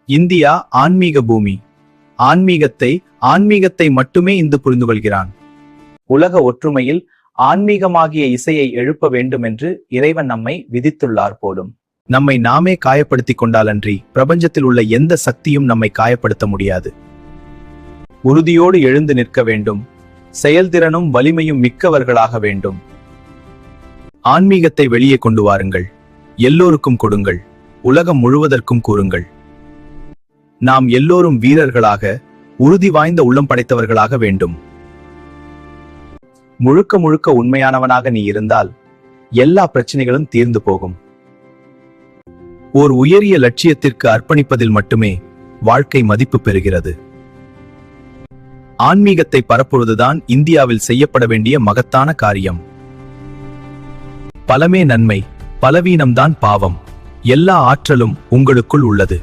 India ஆன்மீக பூமி. ஆன்மீகத்தை மட்டுமே இந்து புரிந்து கொள்கிறான். உலக ஒற்றுமையில் ஆன்மீகமாகிய இசையை எழுப்ப வேண்டும் என்று இறைவன் நம்மை விதித்துள்ளார் போலும். நம்மை நாமே காயப்படுத்திக் கொண்டாலன்றி பிரபஞ்சத்தில் உள்ள எந்த சக்தியும் நம்மை காயப்படுத்த முடியாது. உறுதியோடு எழுந்து நிற்க வேண்டும். செயல்திறனும் வலிமையும் மிக்கவர்களாக வேண்டும். ஆன்மீகத்தை வெளியே கொண்டு வாருங்கள். எல்லோருக்கும் கொடுங்கள். உலகம் முழுவதற்கும் கூறுங்கள். நாம் எல்லோரும் வீரர்களாக, உறுதி வாய்ந்த உள்ளம் படைத்தவர்களாக வேண்டும். முழுக்க முழுக்க உண்மையானவனாக நீ இருந்தால் எல்லா பிரச்சனைகளும் தீர்ந்து போகும். ஓர் உயரிய லட்சியத்திற்கு அர்ப்பணிப்பதில் மட்டுமே வாழ்க்கை மதிப்பு பெறுகிறது. ஆன்மீகத்தை பரப்புவதுதான் இந்தியாவில் செய்யப்பட வேண்டிய மகத்தான காரியம். பலமே நன்மை, பலவீனம்தான் பாவம். எல்லா ஆற்றலும் உங்களுக்குள் உள்ளது.